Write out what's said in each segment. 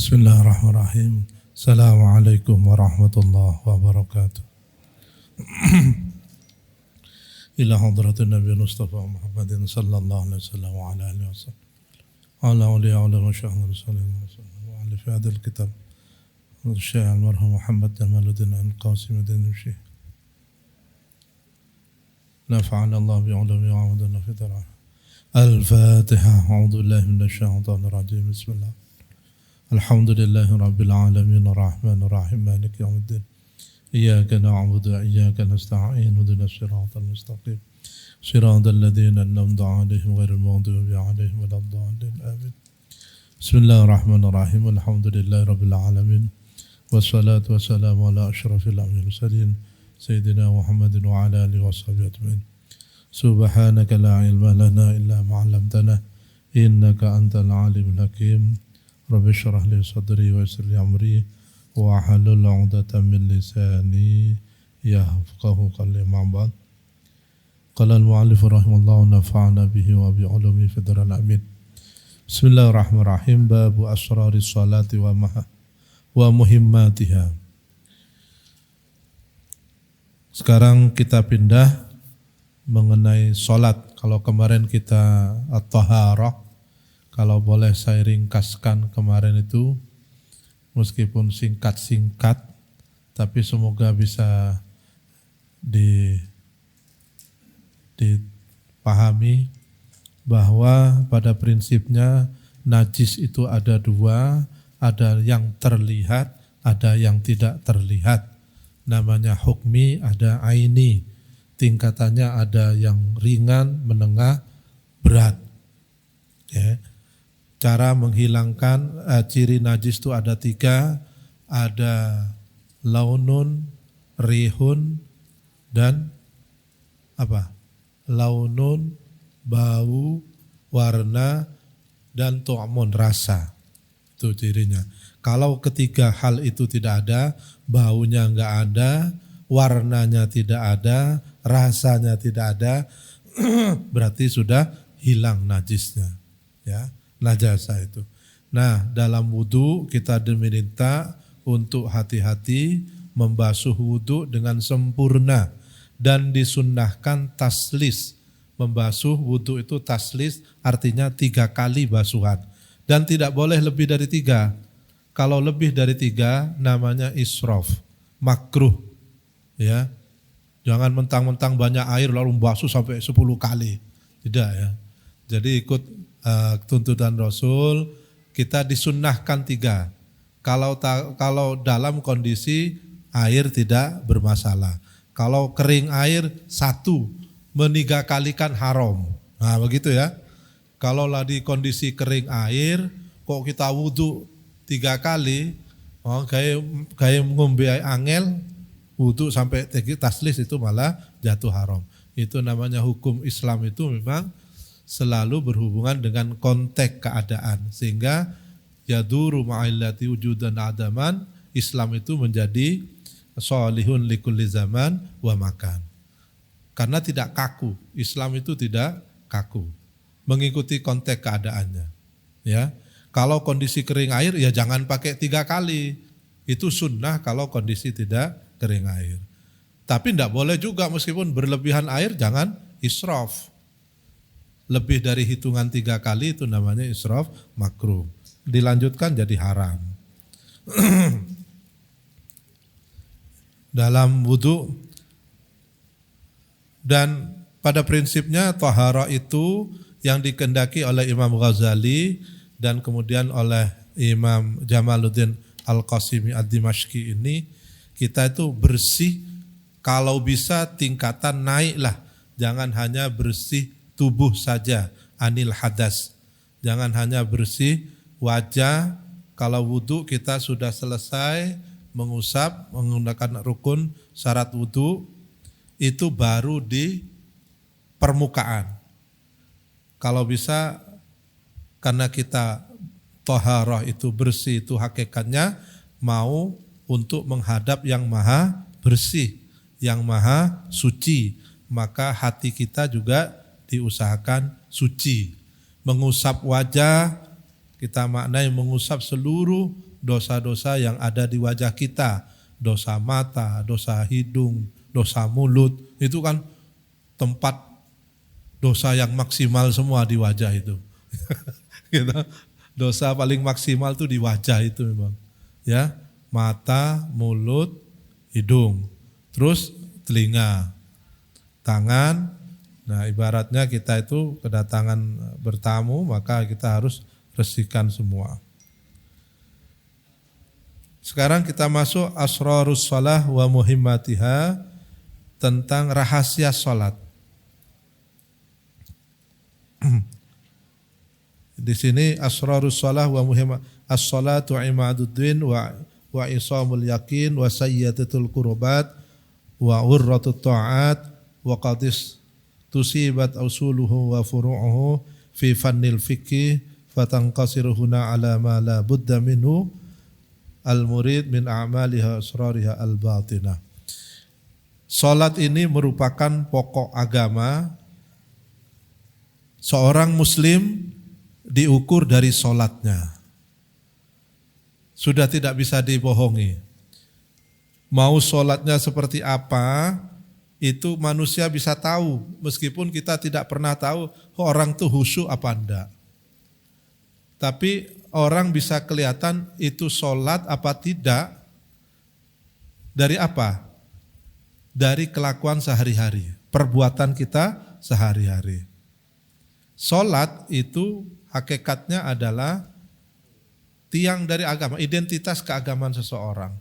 Bismillahirrahmanirrahim. Assalamualaikum warahmatullahi wabarakatuh. Ila hadratin Nabi Mustafa Muhammadin sallallahu alaihi wasallam wa ala alihi wasallam. Ala awliya wa masyayikh Rasulullah wa ala fi hadal kitab. Syekh al-marhum Muhammad Jamaluddin Al-Qasim ad-Dinshi. Nafa'ana Allah bi 'ulumi wa 'amadana fi darah. Al-Fatiha. A'udzu billahi minasy syaithanir rajim. Bismillah. Alhamdulillahi Rabbil Alamin Ar-Rahmanir Rahim Maliki Yawmiddin Iyyaka na'budu wa iyyaka nasta'in Ihdinas siratal mustaqim Siratal ladzina an'amta 'alaihim ghairil maghdubi 'alaihim waladdallin Amin. Bismillahirrahmanirrahim. Alhamdulillahi Rabbil Alamin Wassalatu wassalamu ala asyrafil mursalin Sayyidina Muhammadin wa ala alihi washabihi ajmain. Subhanaka la ilma lana illa ma 'allamtana innaka antal alimul hakim. Rabbi syrah li sadri wa yassir li amri wa hlul 'uqdatam min lisani yafqahu qawli ma'bad. Qala al-mu'allif rahimallahu nafa'ana bihi wa bi 'ulumi fid daral amin. Bismillahirrahmanirrahim. Babu asraris salati wa muhimmatiha. Sekarang kita pindah mengenai salat. Kalau kemarin kita at-taharah, kalau boleh saya ringkaskan kemarin itu, meskipun singkat-singkat, tapi semoga bisa dipahami bahwa pada prinsipnya najis itu ada dua, ada yang terlihat, ada yang tidak terlihat. Namanya hukmi, ada aini. Tingkatannya ada yang ringan, menengah, berat. Ya. Cara menghilangkan ciri najis itu ada tiga, ada launun, rihun, dan apa? Launun, bau, warna, dan tu'amun, rasa. Itu cirinya. Kalau ketiga hal itu tidak ada, baunya enggak ada, warnanya tidak ada, rasanya tidak ada, berarti sudah hilang najisnya. Ya. Najasa itu. Nah, dalam wudu kita diminta untuk hati-hati membasuh wudu dengan sempurna dan disunnahkan taslis. Membasuh wudu itu taslis artinya 3 kali basuhan dan tidak boleh lebih dari 3. Kalau lebih dari 3 namanya israf, makruh. Ya, jangan mentang-mentang banyak air lalu basuh sampai 10 kali. Tidak ya. Jadi ikut tuntutan Rasul, kita disunnahkan 3. Kalau dalam kondisi air tidak bermasalah. Kalau kering air 1, meniga kalikan haram. Nah begitu ya. Kalau di kondisi kering air, kok kita wudu 3 kali, kayak ngombe angel, wudu sampai taslis itu malah jatuh haram. Itu namanya hukum Islam itu memang selalu berhubungan dengan konteks keadaan. Sehingga yaduru ma'illati wujudan adaman, Islam itu menjadi sholihun likulli zaman wa makan. Karena tidak kaku, Islam itu tidak kaku. Mengikuti konteks keadaannya. Ya. Kalau kondisi kering air, ya jangan pakai 3 kali. Itu sunnah kalau kondisi tidak kering air. Tapi tidak boleh juga meskipun berlebihan air, jangan israf. Lebih dari hitungan 3 kali itu namanya israf, makruh. Dilanjutkan jadi haram. Dalam wudu, dan pada prinsipnya taharah itu yang dikehendaki oleh Imam Ghazali dan kemudian oleh Imam Jamaluddin Al-Qasimi ad-Dimashqi ini, kita itu bersih, kalau bisa tingkatan naiklah. Jangan hanya bersih tubuh saja, anil hadas. Jangan hanya bersih wajah. Kalau wudu kita sudah selesai mengusap menggunakan rukun syarat wudu, itu baru di permukaan. Kalau bisa, karena kita taharah itu bersih, itu hakikatnya mau untuk menghadap yang maha bersih, yang maha suci, maka hati kita juga diusahakan suci. Mengusap wajah, kita maknai mengusap seluruh dosa-dosa yang ada di wajah kita, dosa mata, dosa hidung, dosa mulut, itu kan tempat dosa yang maksimal semua di wajah itu. Gitu. Dosa paling maksimal itu di wajah itu memang. Ya, mata, mulut, hidung, terus telinga, tangan. Nah, ibaratnya kita itu kedatangan bertamu, maka kita harus bersihkan semua. Sekarang kita masuk asrarus shalah wa muhimmatiha, tentang rahasia salat. Di sini asrarus shalah wa muhimmat as-salatu imaduddin wa isamul yakin wa sayyadatul qurbat wa urratut ta'at wa qadis tusibat usuluhu wa furu'uhu fi fannil fiqh fatanqasiru huna ala ma la budda minhu al-murid min a'maliha asrariha al-batinah. Salat ini merupakan pokok agama. Seorang muslim diukur dari salatnya. Sudah tidak bisa dibohongi. Mau salatnya seperti apa, itu manusia bisa tahu, meskipun kita tidak pernah tahu orang itu khusyuk apa enggak. Tapi orang bisa kelihatan itu sholat apa tidak, dari apa? Dari kelakuan sehari-hari, perbuatan kita sehari-hari. Sholat itu hakikatnya adalah tiang dari agama, identitas keagamaan seseorang.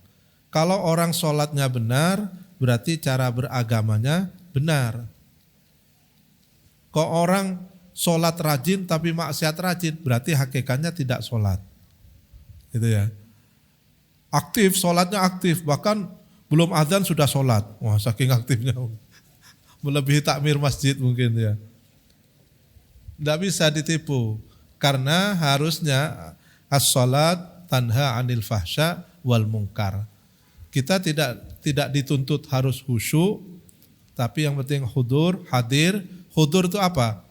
Kalau orang sholatnya benar, berarti cara beragamanya benar. Kalau orang sholat rajin tapi maksiat rajin, berarti hakikatnya tidak sholat. Gitu ya. Aktif, sholatnya aktif, bahkan belum azan sudah sholat. Wah, saking aktifnya. Melebihi takmir masjid mungkin ya. Tidak bisa ditipu, karena harusnya as-sholat tanha anil fahsya wal munkar. Kita tidak dituntut harus khusyuk, tapi yang penting hudur, hadir. Hudur itu apa?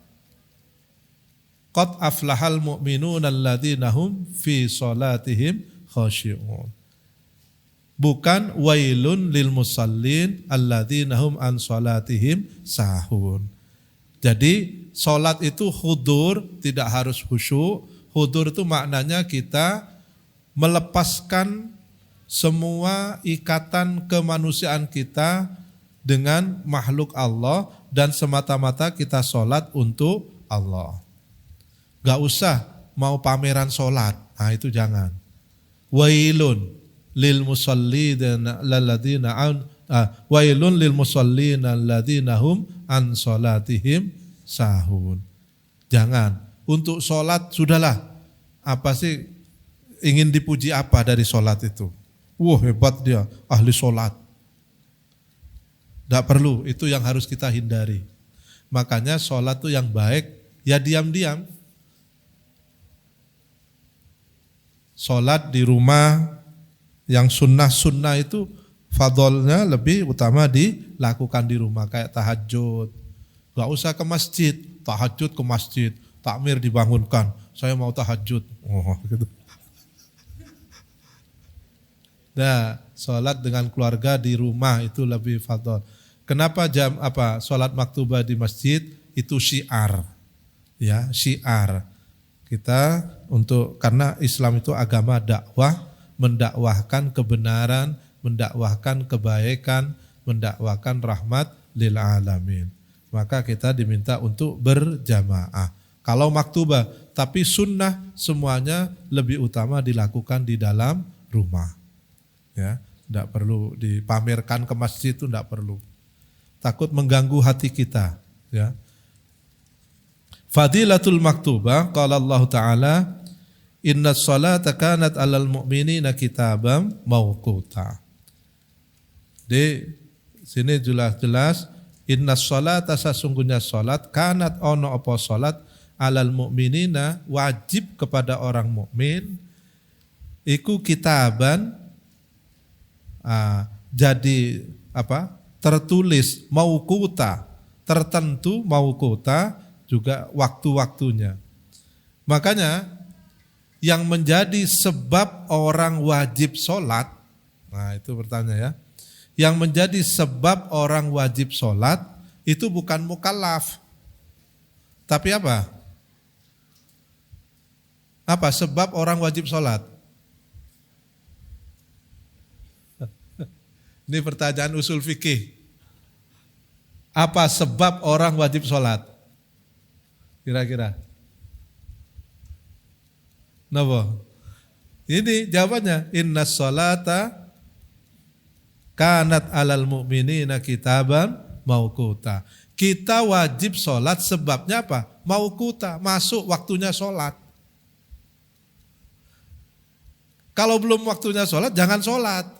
Qad aflahal mu'minun alladzina hum fi sholatihim khashi'un. Bukan wailun lil musallin alladzina hum an sholatihim sahun. Jadi sholat itu hudur, tidak harus khusyuk. Hudur itu maknanya kita melepaskan semua ikatan kemanusiaan kita dengan makhluk Allah dan semata-mata kita sholat untuk Allah. Gak usah mau pameran sholat, nah itu jangan. Wailun lil musallina alladzina hum an sholatihim sahun. Jangan. Untuk sholat sudahlah. Apa sih ingin dipuji apa dari sholat itu? Wah, hebat dia, ahli sholat. Tidak perlu, itu yang harus kita hindari. Makanya sholat itu yang baik, ya diam-diam. Sholat di rumah, yang sunnah-sunnah itu fadolnya lebih utama dilakukan di rumah. Kayak tahajud, gak usah ke masjid, tahajud ke masjid, takmir dibangunkan, saya mau tahajud. Oh, gitu. Nah, sholat dengan keluarga di rumah itu lebih fadol. Kenapa sholat maktubah di masjid itu syiar, ya syiar kita karena Islam itu agama dakwah, mendakwahkan kebenaran, mendakwahkan kebaikan, mendakwahkan rahmat lil alamin. Maka kita diminta untuk berjamaah. Kalau maktubah, tapi sunnah semuanya lebih utama dilakukan di dalam rumah. Ya, tidak perlu dipamerkan ke masjid, itu tidak perlu. Takut mengganggu hati kita. Ya. Fadilatul maktubah, qala Allah Ta'ala, inna sholata kanat alal mu'minina kitabam mawquta. Di sini jelas-jelas, inna sholata sesungguhnya sholat, kanat ono apa sholat, alal mu'minina wajib kepada orang mukmin, iku kitaban, jadi apa? Tertulis mauquta, tertentu mauquta juga waktu-waktunya. Makanya yang menjadi sebab orang wajib sholat, nah itu pertanyaan ya, yang menjadi sebab orang wajib sholat itu bukan mukallaf, tapi apa? Apa sebab orang wajib sholat? Ini pertanyaan usul fikih. Apa sebab orang wajib sholat? Kira-kira? Napa? Ini jawabannya. Inna sholata kanat alal mu'minina kitaban mauquta. Kita wajib sholat sebabnya apa? Mauquta, masuk waktunya sholat. Kalau belum waktunya sholat, jangan sholat.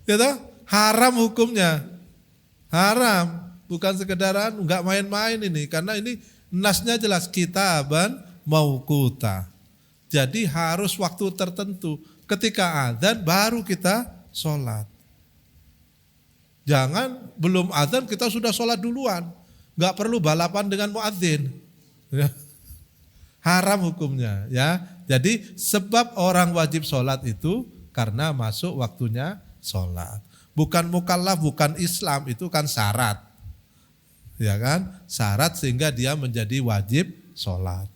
Gitu? Haram hukumnya. Haram. Bukan sekedaran, enggak main-main ini. Karena ini nasnya jelas, kitaban mauquta. Jadi harus waktu tertentu. Ketika adzan baru kita sholat. Jangan belum adzan kita sudah sholat duluan. Enggak perlu balapan dengan muadzin. Ya. Haram hukumnya ya. Jadi sebab orang wajib sholat itu karena masuk waktunya sholat. Bukan mukallaf, bukan Islam, itu kan syarat. Ya kan? Syarat sehingga dia menjadi wajib sholat.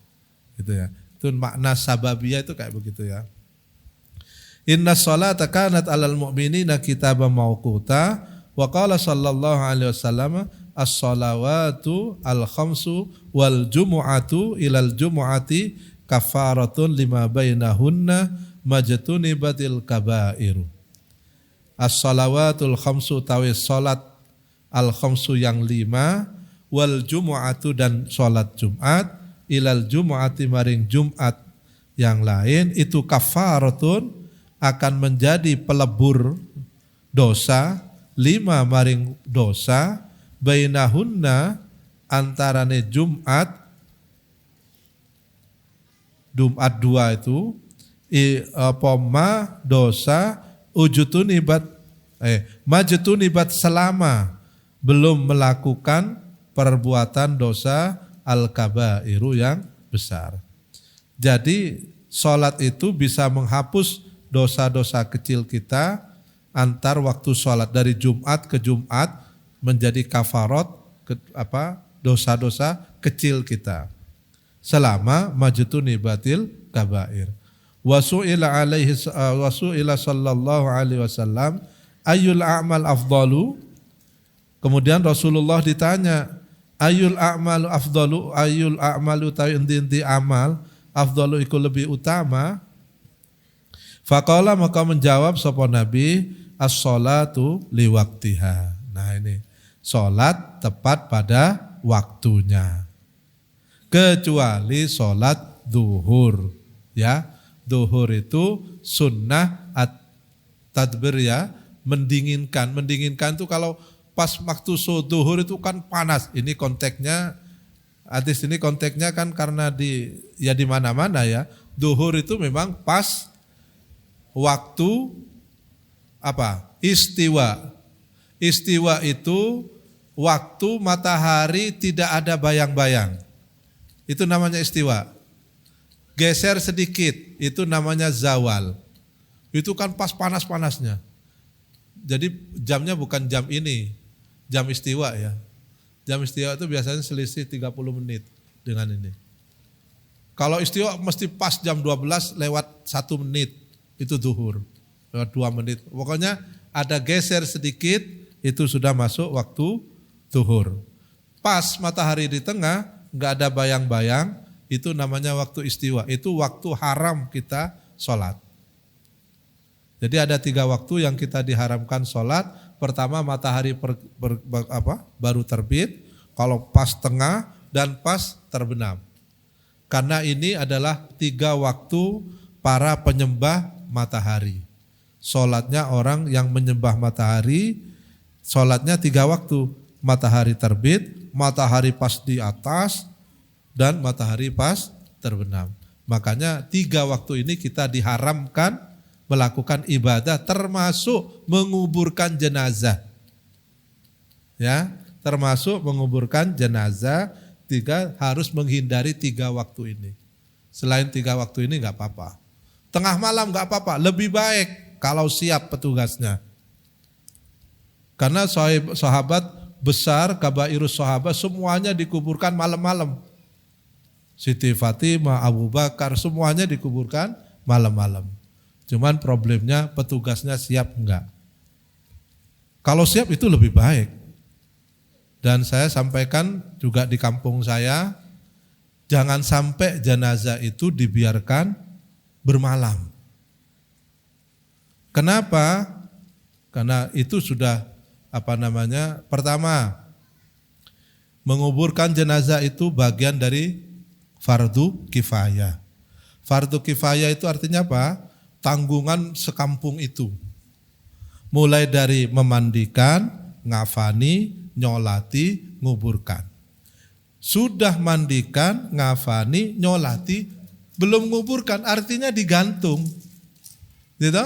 Gitu ya. Itu makna sababiyah itu kayak begitu ya. Inna sholata kanat alal mu'minina kitaban mauquta wa qala sallallahu alaihi wasallam as-shalawatu al-khamsu wal jumu'atu ilal jumu'ati kafaratun lima bainahunna majtunibatil kabairu. As-shalawatul khamsu tawi salat al-khamsu yang 5 wal jumu'atu dan salat Jumat ilal jumu'ati maring Jumat yang lain itu kafaratun akan menjadi pelebur dosa 5 maring dosa bainahunna antarane Jumat 2 itu dosa majtunibat selama belum melakukan perbuatan dosa al-kabairu yang besar. Jadi sholat itu bisa menghapus dosa-dosa kecil kita antar waktu sholat dari Jumat ke Jumat menjadi kafarat dosa-dosa kecil kita selama majtunibatil kabair. Wasu'ila sallallahu alaihi wasallam ayyul a'mal afdalu. Kemudian Rasulullah ditanya ayyul a'malu afdalu, ayyul a'malu ta inti amal afdalu iku lebih utama. Faqala maka menjawab sapa Nabi as-sholatu liwaqtiha. Nah ini salat tepat pada waktunya. Kecuali salat zuhur ya. Zuhur itu sunnah at-tadbir ya, mendinginkan. Mendinginkan itu kalau pas waktu zuhur itu kan panas. Ini konteksnya, hadis ini konteksnya kan karena di mana-mana ya. Zuhur itu memang pas waktu istiwa. Istiwa itu waktu matahari tidak ada bayang-bayang. Itu namanya istiwa. Geser sedikit, itu namanya zawal. Itu kan pas panas-panasnya. Jadi jamnya bukan jam ini, jam istiwa ya. Jam istiwa itu biasanya selisih 30 menit dengan ini. Kalau istiwa mesti pas jam 12 lewat 1 menit, itu zuhur. Lewat 2 menit. Pokoknya ada geser sedikit, itu sudah masuk waktu zuhur. Pas matahari di tengah, enggak ada bayang-bayang, itu namanya waktu istiwa. Itu waktu haram kita sholat. Jadi ada 3 waktu yang kita diharamkan sholat. Pertama matahari baru terbit, kalau pas tengah dan pas terbenam. Karena ini adalah 3 waktu para penyembah matahari. Sholatnya orang yang menyembah matahari, sholatnya 3 waktu. Matahari terbit, matahari pas di atas, dan matahari pas terbenam. Makanya 3 waktu ini kita diharamkan melakukan ibadah termasuk menguburkan jenazah. Ya, termasuk menguburkan jenazah, harus menghindari 3 waktu ini. Selain 3 waktu ini nggak apa-apa. Tengah malam nggak apa-apa, lebih baik kalau siap petugasnya. Karena sahabat besar, kabairus sahabat semuanya dikuburkan malam-malam. Siti Fatimah, Abu Bakar semuanya dikuburkan malam-malam. Cuman problemnya petugasnya siap enggak. Kalau siap itu lebih baik. Dan saya sampaikan juga di kampung saya, jangan sampai jenazah itu dibiarkan bermalam. Kenapa? Karena itu sudah pertama, menguburkan jenazah itu bagian dari fardu kifayah. Fardu kifayah itu artinya apa? Tanggungan sekampung itu. Mulai dari memandikan, ngafani, nyolati, nguburkan. Sudah mandikan, ngafani, nyolati, belum nguburkan, artinya digantung. Gitu?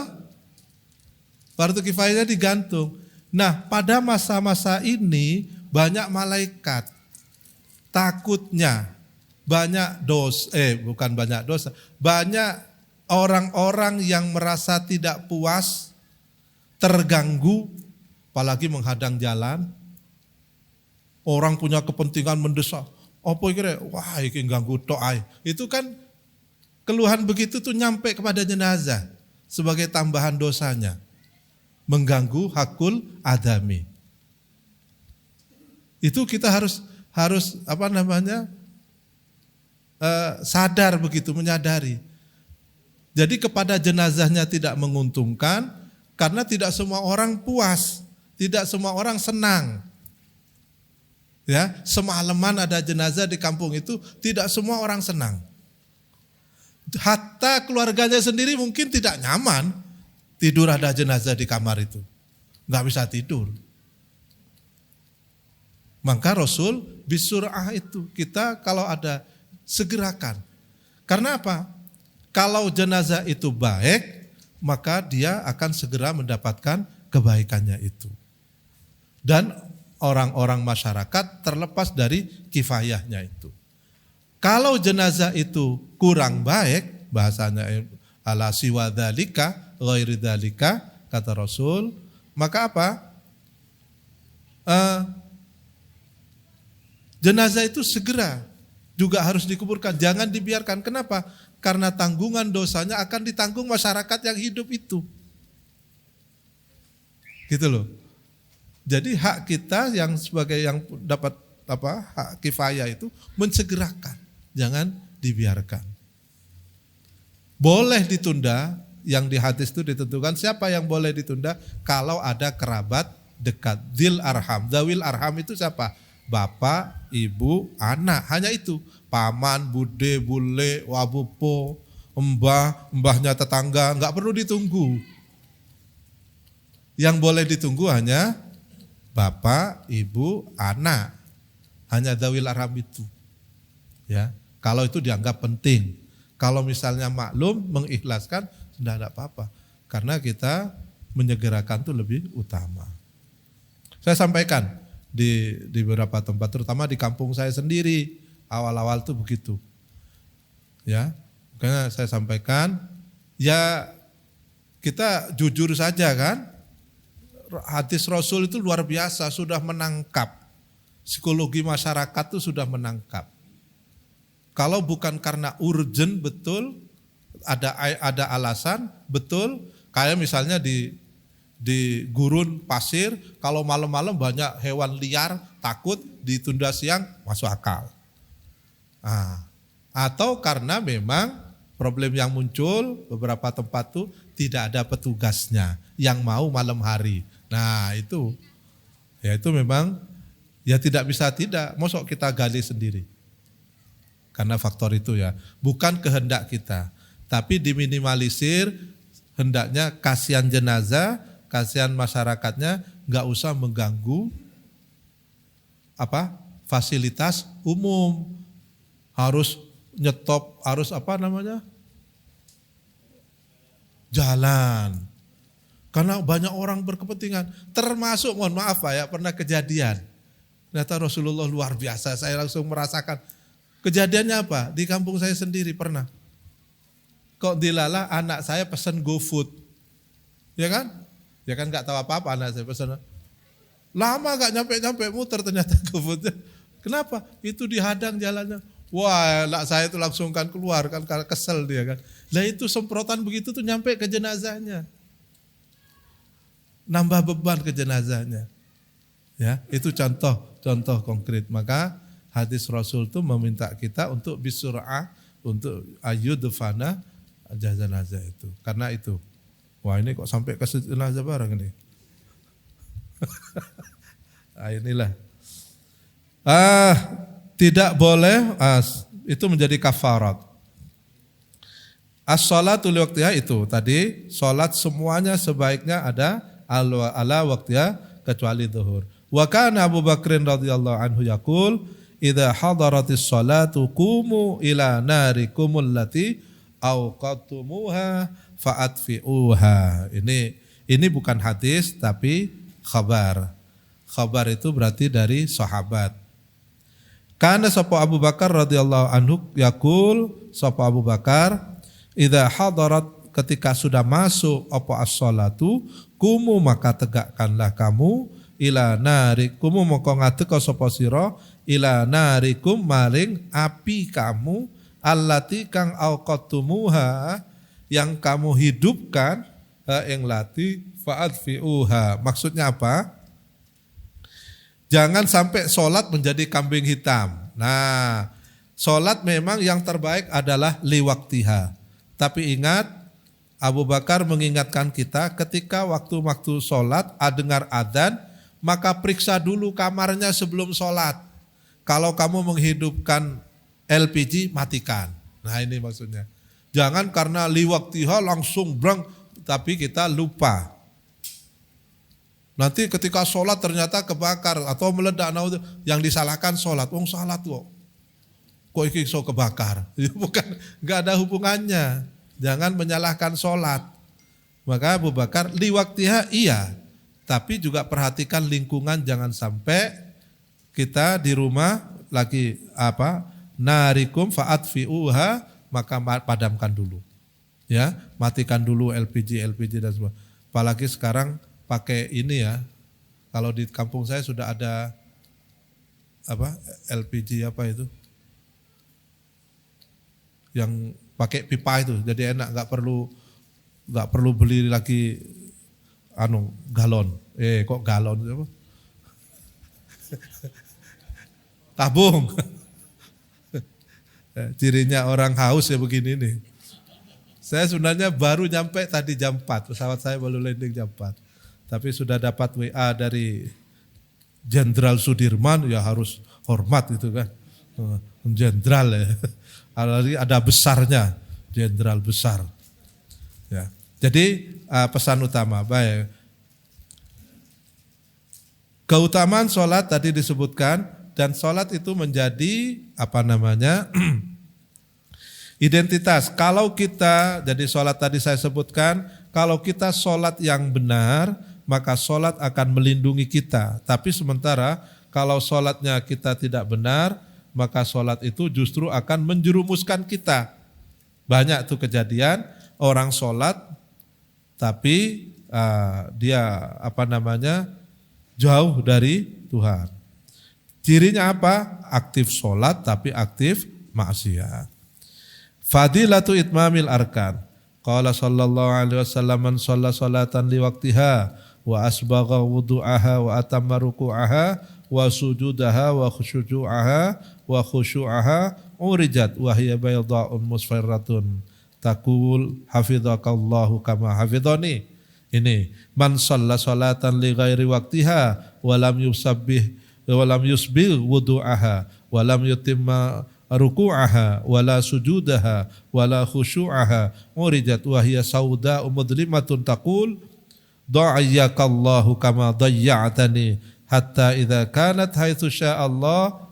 Fardu kifayahnya digantung. Nah, pada masa-masa ini banyak malaikat. Takutnya banyak banyak orang-orang yang merasa tidak puas, terganggu, apalagi menghadang jalan. Orang punya kepentingan mendesak. Apa kira? Wah, ini ganggu tok ae. Itu kan keluhan begitu tuh nyampe kepada jenazah sebagai tambahan dosanya. Mengganggu hakul adami. Itu kita harus sadar begitu, menyadari. Jadi kepada jenazahnya tidak menguntungkan karena tidak semua orang puas, tidak semua orang senang. Ya, semalaman ada jenazah di kampung itu tidak semua orang senang. Hatta keluarganya sendiri mungkin tidak nyaman tidur ada jenazah di kamar itu. Enggak bisa tidur. Maka Rasul bisur'ah itu kita kalau ada segerakan. Karena apa? Kalau jenazah itu baik, maka dia akan segera mendapatkan kebaikannya itu. Dan orang-orang masyarakat terlepas dari kifayahnya itu. Kalau jenazah itu kurang baik, bahasanya ala siwa dzalika, ghairi dzalika, kata Rasul, maka apa? Jenazah itu segera juga harus dikuburkan, jangan dibiarkan. Kenapa? Karena tanggungan dosanya akan ditanggung masyarakat yang hidup itu. Gitu loh. Jadi hak kita yang sebagai yang dapat hak kifayah itu mensegerakan, jangan dibiarkan. Boleh ditunda, yang di hadis itu ditentukan siapa yang boleh ditunda kalau ada kerabat dekat. Dzil arham, dzawil arham itu siapa? Bapak, ibu, anak, hanya itu. Paman, bude, bule, wabupo, mbahnya tetangga, enggak perlu ditunggu. Yang boleh ditunggu hanya bapak, ibu, anak. Hanya dzawil arham itu. Ya, kalau itu dianggap penting. Kalau misalnya maklum, mengikhlaskan, sudah tidak apa-apa. Karena kita menyegerakan itu lebih utama. Saya sampaikan di beberapa tempat, terutama di kampung saya sendiri, awal-awal itu begitu. Ya, makanya saya sampaikan, ya kita jujur saja kan, hadis Rasul itu luar biasa, sudah menangkap psikologi masyarakat itu sudah menangkap. Kalau bukan karena urgent betul, ada alasan betul, kayak misalnya di gurun pasir, kalau malam-malam banyak hewan liar, takut ditunda siang, masuk akal. Nah, atau karena memang problem yang muncul beberapa tempat tuh tidak ada petugasnya yang mau malam hari. Nah itu, ya itu memang ya tidak bisa tidak, mosok kita gali sendiri. Karena faktor itu ya, bukan kehendak kita, tapi diminimalisir, hendaknya kasihan jenazah, kasihan masyarakatnya, nggak usah mengganggu fasilitas umum, harus nyetop, harus jalan, karena banyak orang berkepentingan, termasuk mohon maaf pernah kejadian, ternyata Rasulullah luar biasa, saya langsung merasakan kejadiannya apa di kampung saya sendiri pernah. Kok dilalah anak saya pesan GoFood. Ya kan? Ya kan gak tahu apa-apa anak saya pesan. Lama gak nyampe-nyampe muter ternyata GoFoodnya. Kenapa? Itu dihadang jalannya. Wah, anak saya itu langsung kan keluar kan karena kesel dia kan. Lah itu semprotan begitu tuh nyampe ke jenazahnya. Nambah beban ke jenazahnya. Ya, itu contoh konkret. Maka hadis Rasul itu meminta kita untuk bisur'ah, untuk ayudfana jenazah itu. Karena itu. Wah, ini kok sampai ke jenazah bareng ini. Nah, inilah. Tidak boleh itu menjadi kafarat. As-salatu li waqtiha itu tadi salat semuanya sebaiknya ada ala waqtiha kecuali zuhur. Wa kana Abu Bakrin radhiyallahu anhu yaqul idza hadaratis salatu qumu ila narikum allati awqatumuha fa'atfi'uha. Ini bukan hadis tapi khabar. Khabar itu berarti dari sahabat. Kana sapa Abu Bakar radhiyallahu anhu yaqul sapa Abu Bakar idza hadarat ketika sudah masuk apa as-salatu kumu maka tegakkanlah kamu ila narikum moko ngadeg sapa sira ila narikum maring api kamu allati kang auqatumuha yang kamu hidupkan ing lati fa'adfi'uha. Maksudnya apa? Jangan sampai sholat menjadi kambing hitam. Nah, sholat memang yang terbaik adalah liwaktiha. Tapi ingat, Abu Bakar mengingatkan kita ketika waktu-waktu sholat, dengar adzan, maka periksa dulu kamarnya sebelum sholat. Kalau kamu menghidupkan LPG, matikan. Nah ini maksudnya. Jangan karena liwaktiha langsung brang, tapi kita lupa. Nanti ketika sholat ternyata kebakar atau meledak, yang disalahkan sholat. Salat kok iki iso kebakar? Bukan, nggak ada hubungannya. Jangan menyalahkan sholat. Maka Abu Bakar liwaktiha iya, tapi juga perhatikan lingkungan, jangan sampai kita di rumah lagi narikum fa'atfi'uha, maka padamkan dulu. Ya, matikan dulu LPG dan semua. Apalagi sekarang pakai ini ya, kalau di kampung saya sudah ada LPG itu, yang pakai pipa itu, jadi enak, nggak perlu beli lagi galon. Kok galon apa? Tabung. Cirinya orang haus ya begini nih. Saya sebenarnya baru nyampe tadi jam 4, pesawat saya baru landing jam 4. Tapi sudah dapat WA dari Jenderal Sudirman, ya harus hormat itu kan. Jenderal ya. Ada besarnya, jenderal besar. Ya. Jadi pesan utama, baik. Keutamaan sholat tadi disebutkan, dan sholat itu menjadi identitas. Kalau kita, jadi sholat tadi saya sebutkan, kalau kita sholat yang benar, maka sholat akan melindungi kita. Tapi sementara kalau sholatnya kita tidak benar, maka sholat itu justru akan menjerumuskan kita. Banyak tuh kejadian orang sholat tapi dia jauh dari Tuhan. Cirinya apa? Aktif sholat tapi aktif maksiat. Fadilatu itmamil arkan. Qala sallallahu alaihi wasallam man shalla salatan li waqtiha wa asbagha wudu'aha wa atamma ruku'aha wa sujudaha wa khushu'aha urijat wa hiya bayda'un musfarratun taqul hafizakallahu kama hafizani. Ini man shalla salatan li ghairi waqtiha wa lam yusbih wudu'aha wa lam yutimma ruku'aha wala sujudaha wala khushu'aha urijat wa hiya sauda'u mudlimatun taqul da'ayyakallahu kama dayya'tani hatta idza kanat haitsu sya'allah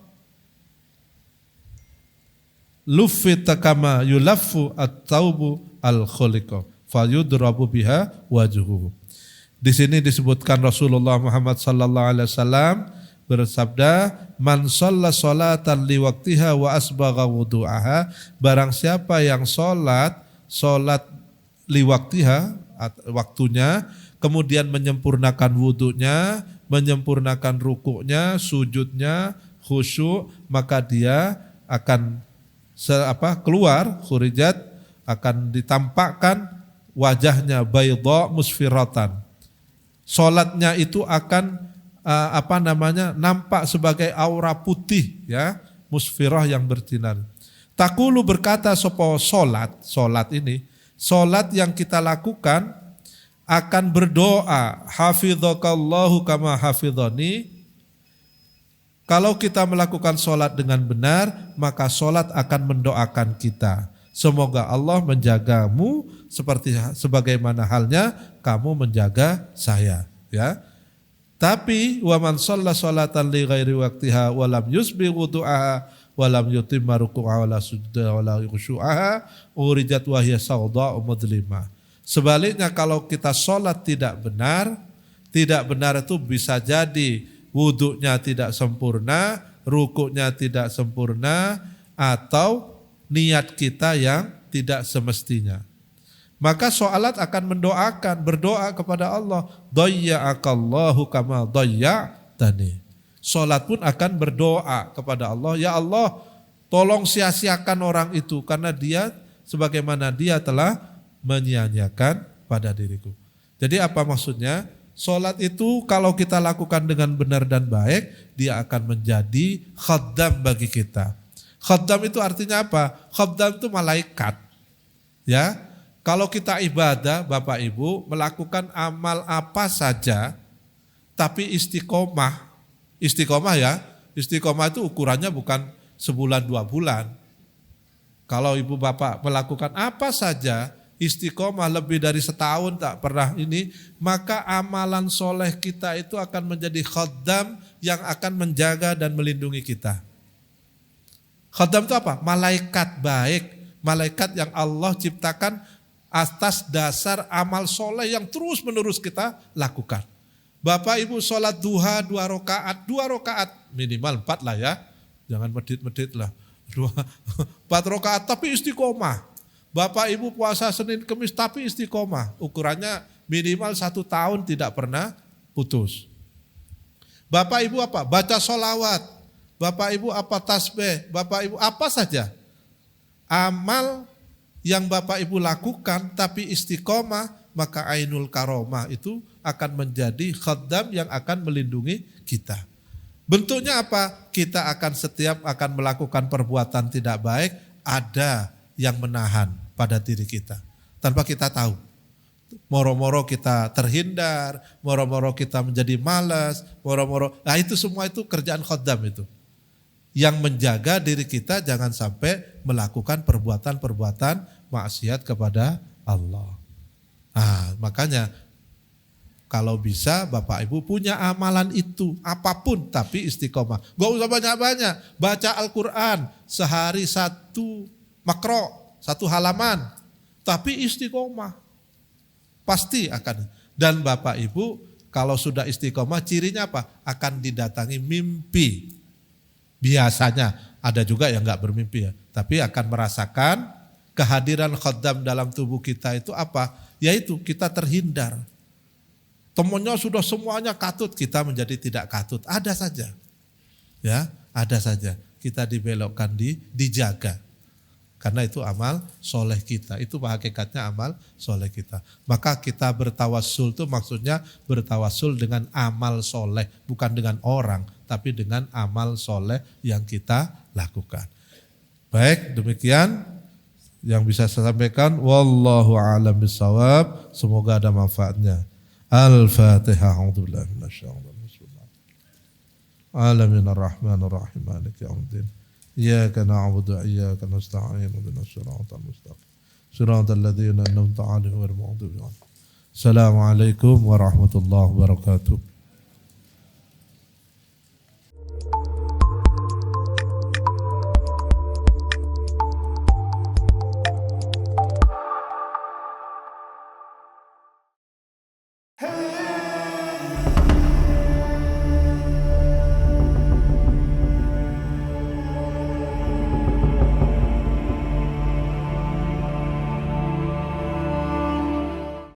luffita kama yulaffu at-taubu al-khaliqa fayudrabu biha wajhuhu. Di sini disebutkan Rasulullah Muhammad sallallahu alaihi wasallam bersabda, man shalla sholatan li waqtiha wa asbagha wudu'aha, barang siapa yang sholat Sholat liwaktiha, waktunya, kemudian menyempurnakan wudunya, menyempurnakan rukuknya, sujudnya, khusyuk, maka dia akan keluar, khurijat, akan ditampakkan wajahnya baydha musfiratan. Salatnya itu akan nampak sebagai aura putih, ya, musfirah yang bersinar. Taqulu berkata sopo salat ini, salat yang kita lakukan akan berdoa, hafidhakallahu kama hafidhani. Kalau kita melakukan salat dengan benar, maka salat akan mendoakan kita. Semoga Allah menjagamu sebagaimana halnya kamu menjaga saya, ya. Tapi wa man shalla sholatan li ghairi waqtiha wa lam yusbi wudu'aha wa lam yutimma ruku'aha wa la sujudaha wa la khushu'aha urijat wa hiya sawda'u mudlimah. Sebaliknya kalau kita sholat tidak benar itu bisa jadi wudunya tidak sempurna, rukuknya tidak sempurna, atau niat kita yang tidak semestinya. Maka sholat akan berdoa kepada Allah, dayya'akallahu kama dayya'tani. Sholat pun akan berdoa kepada Allah, ya Allah tolong sia-siakan orang itu karena dia sebagaimana dia telah menyia-nyiakan pada diriku. Jadi apa maksudnya? Sholat itu kalau kita lakukan dengan benar dan baik, dia akan menjadi khaddam bagi kita. Khaddam itu artinya apa? Khaddam itu malaikat. Ya, kalau kita ibadah, Bapak Ibu, melakukan amal apa saja, tapi istiqomah ya, istiqomah itu ukurannya bukan sebulan 2 bulan. Kalau Ibu Bapak melakukan apa saja, istiqomah lebih dari setahun tak pernah ini, maka amalan soleh kita itu akan menjadi khaddam yang akan menjaga dan melindungi kita. Khaddam itu apa? Malaikat baik, malaikat yang Allah ciptakan atas dasar amal soleh yang terus menerus kita lakukan. Bapak Ibu sholat duha 2 rakaat minimal 4 lah ya, jangan medit-medit lah, 4 rakaat tapi istiqomah. Bapak Ibu puasa Senin Kemis tapi istiqomah, ukurannya minimal 1 tahun tidak pernah putus. Bapak Ibu apa? Baca sholawat. Bapak Ibu apa? Tasbih. Bapak Ibu apa saja. Amal yang Bapak Ibu lakukan tapi istiqomah, maka ainul karomah itu akan menjadi khaddam yang akan melindungi kita. Bentuknya apa? Kita akan setiap akan melakukan perbuatan tidak baik, ada yang menahan pada diri kita tanpa kita tahu. Moro-moro kita terhindar, moro-moro kita menjadi malas, nah itu semua itu kerjaan khaddam itu. Yang menjaga diri kita jangan sampai melakukan perbuatan-perbuatan maksiat kepada Allah. Nah, makanya kalau bisa Bapak Ibu punya amalan itu apapun tapi istiqomah. Gak usah banyak-banyak, baca Al-Quran sehari 1 makro, 1 halaman, tapi istiqomah. Pasti akan. Dan Bapak Ibu kalau sudah istiqomah cirinya apa? Akan didatangi mimpi. Biasanya ada juga yang gak bermimpi ya, tapi akan merasakan kehadiran khaddam dalam tubuh kita itu apa? Yaitu kita terhindar. Temannya sudah semuanya katut, kita menjadi tidak katut. Ada saja. Ya, ada saja. Kita dibelokkan, dijaga. Karena itu amal soleh kita. Itu hakikatnya amal soleh kita. Maka kita bertawassul itu maksudnya bertawassul dengan amal soleh. Bukan dengan orang, tapi dengan amal soleh yang kita lakukan. Baik, demikian yang bisa saya sampaikan. Wallahu a'lam bishawab. Semoga ada manfaatnya. Al-Fatihah. A'udzubillahi minasyaitonir rajim. Alaminir rahmanir rahim. Maliki yaumiddin. Iyyaka na'budu wa iyyaka nasta'in. Ihdinas siratal mustaqim. Siratal ladzina an'amta 'alaihim ghairil maghdubi 'alaihim. Assalamualaikum warahmatullahi wabarakatuh.